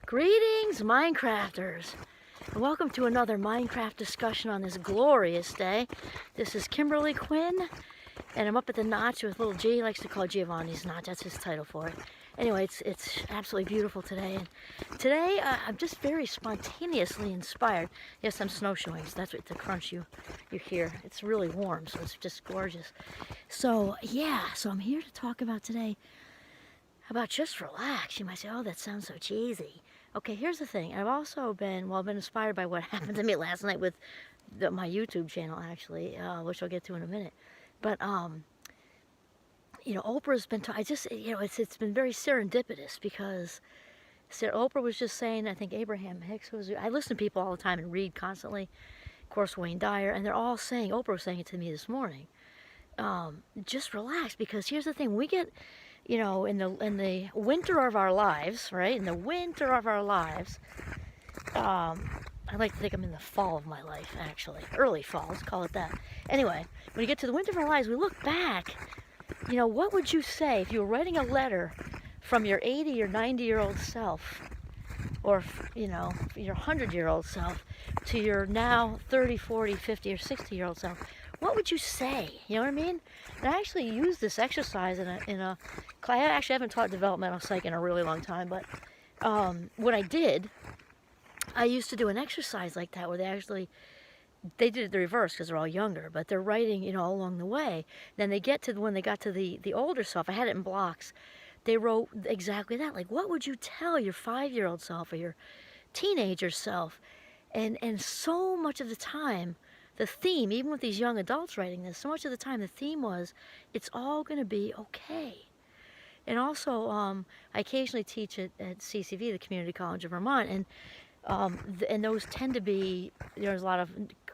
Greetings, Minecrafters, and welcome to another Minecraft discussion on this glorious day. This is Kimberly Quinn, and I'm up at the notch with little G. He likes to call Giovanni's notch. That's his title for it. Anyway, it's absolutely beautiful today, and today I'm just very spontaneously inspired. Yes, I'm snowshoeing, so that's what the crunch you hear. It's really warm, so it's just gorgeous. So yeah, so I'm here to talk about today about just relax. You might say, oh, that sounds so cheesy. Okay, here's the thing. I've also been inspired by what happened to me last night with my YouTube channel, actually, which I'll get to in a minute. But, Oprah's been, it's been very serendipitous because Oprah was just saying, I think Abraham Hicks I listen to people all the time and read constantly, of course, Wayne Dyer, and they're all saying, Oprah was saying it to me this morning, just relax, because here's the thing, we get, in the winter of our lives, right? In the winter of our lives, I like to think I'm in the fall of my life, actually. Early fall, let's call it that. Anyway, when you get to the winter of our lives, we look back, what would you say if you were writing a letter from your 80 or 90-year-old self, or, your 100-year-old self, to your now 30, 40, 50, or 60-year-old self? What would you say? You know what I mean? And I actually used this exercise in a I actually haven't taught developmental psych in a really long time, but what I did, I used to do an exercise like that where they did it the reverse because they're all younger, but they're writing, along the way. Then when they got to the older self, I had it in blocks, they wrote exactly that. Like, what would you tell your 5-year-old self or your teenager self? And so much of the time, the theme, even with these young adults writing this, so much of the time the theme was, it's all going to be okay. And also, I occasionally teach at CCV, the Community College of Vermont, and those tend to be, there's a lot of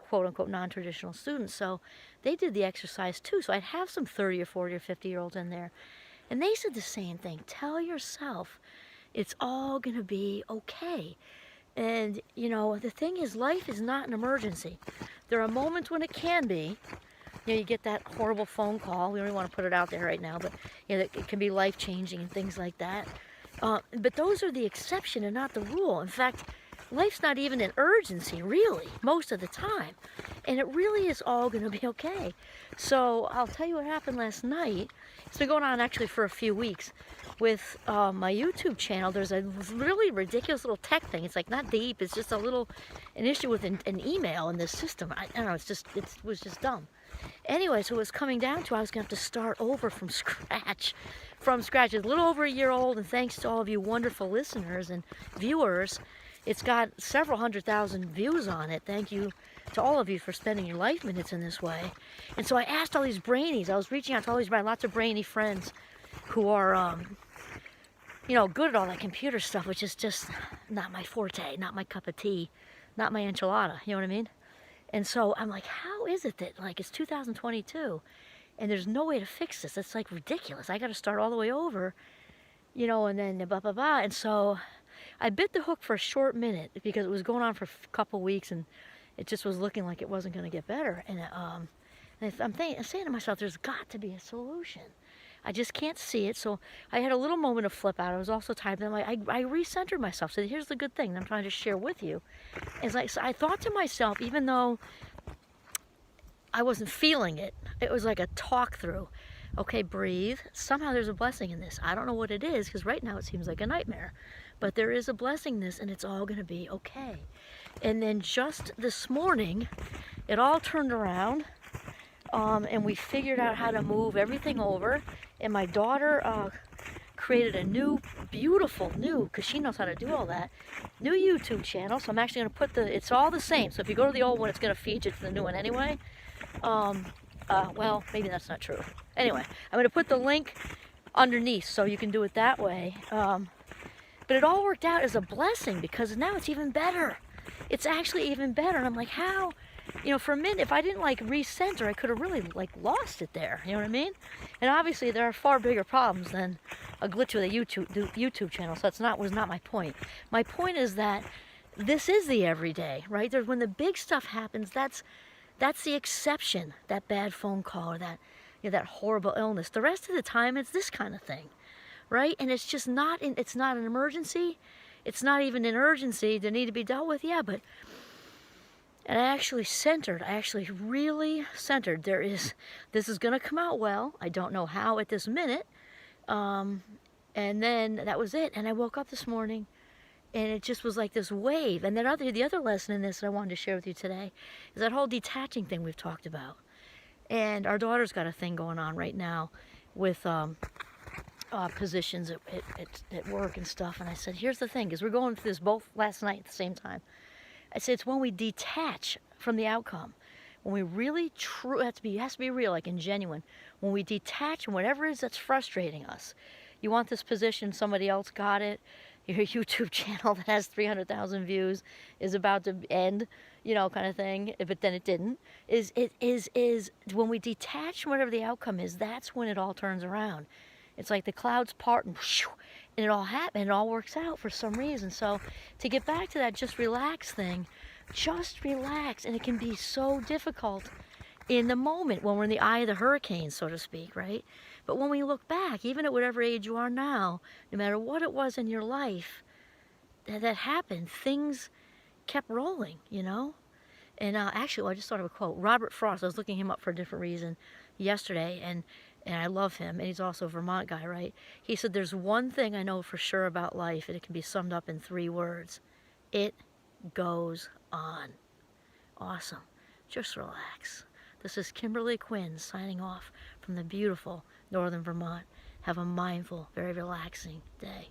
quote-unquote non-traditional students, so they did the exercise too. So I'd have some 30 or 40 or 50-year-olds in there, and they said the same thing. Tell yourself it's all going to be okay. And, the thing is, life is not an emergency. There are moments when it can be. You get that horrible phone call. We don't even want to put it out there right now, but it can be life-changing and things like that. But those are the exception and not the rule. In fact, life's not even an urgency, really, most of the time. And it really is all going to be okay. So I'll tell you what happened last night. It's been going on actually for a few weeks. With my YouTube channel, there's a really ridiculous little tech thing. It's like not deep. It's just an issue with an email in this system. I don't know. It was just dumb. Anyway, so it was coming down to I was going to have to start over from scratch. It's a little over a year old, and thanks to all of you wonderful listeners and viewers, it's got several 100,000 views on it. Thank you to all of you for spending your life minutes in this way. And so I asked all these brainies. I was reaching out to all these lots of brainy friends who are, good at all that computer stuff, which is just not my forte, not my cup of tea, not my enchilada, you know what I mean? And so I'm like, how is it that, it's 2022, and there's no way to fix this? It's, ridiculous. I got to start all the way over, and then blah, blah, blah. And so I bit the hook for a short minute because it was going on for a couple weeks, and it just was looking like it wasn't going to get better. And I'm saying to myself, there's got to be a solution. I just can't see it. So I had a little moment of flip out. I was also tired. Then I recentered myself. So here's the good thing that I'm trying to share with you. So I thought to myself, even though I wasn't feeling it, it was like a talk through. Okay, breathe. Somehow there's a blessing in this. I don't know what it is, because right now it seems like a nightmare. But there is a blessing in this, and it's all going to be okay. And then just this morning, it all turned around. And we figured out how to move everything over, and my daughter created a beautiful new, because she knows how to do all that, new YouTube channel. So I'm actually going to put it's all the same. So if you go to the old one, it's going to feed you to the new one anyway. Well, maybe that's not true. Anyway, I'm going to put the link underneath so you can do it that way. But it all worked out as a blessing, because now it's even better. It's actually even better. And I'm like, how? For a minute, if I didn't recenter, I could have really lost it there. You know what I mean? And obviously, there are far bigger problems than a glitch with a YouTube channel. So was not my point. My point is that this is the everyday, right? When the big stuff happens, that's the exception. That bad phone call or that horrible illness. The rest of the time, it's this kind of thing, right? And it's just not. It's not an emergency. it's not even an urgency to need to be dealt with. Yeah, but, and I actually centered, I actually really centered. This is going to come out well. I don't know how at this minute. And then that was it. And I woke up this morning and it just was like this wave. And then the other lesson in this that I wanted to share with you today is that whole detaching thing we've talked about. And our daughter's got a thing going on right now with positions at work and stuff. And I said, here's the thing, because we're going through this both last night at the same time. I said, it's when we detach from the outcome. When we really it has to be real, like and genuine. When we detach from whatever it is that's frustrating us. You want this position, somebody else got it. Your YouTube channel that has 300,000 views is about to end, you know, kind of thing, but then it didn't. Is when we detach from whatever the outcome is, that's when it all turns around. It's like the clouds part and it all happens, it all works out for some reason. So to get back to that just relax thing, just relax. And it can be so difficult in the moment when we're in the eye of the hurricane, so to speak, right? But when we look back, even at whatever age you are now, no matter what it was in your life that happened, things kept rolling, you know? And actually, I just thought of a quote. Robert Frost, I was looking him up for a different reason yesterday, and I love him, and he's also a Vermont guy, right? He said, there's one thing I know for sure about life, and it can be summed up in 3 words. It goes on. Awesome. Just relax. This is Kimberly Quinn signing off from the beautiful northern Vermont. Have a mindful, very relaxing day.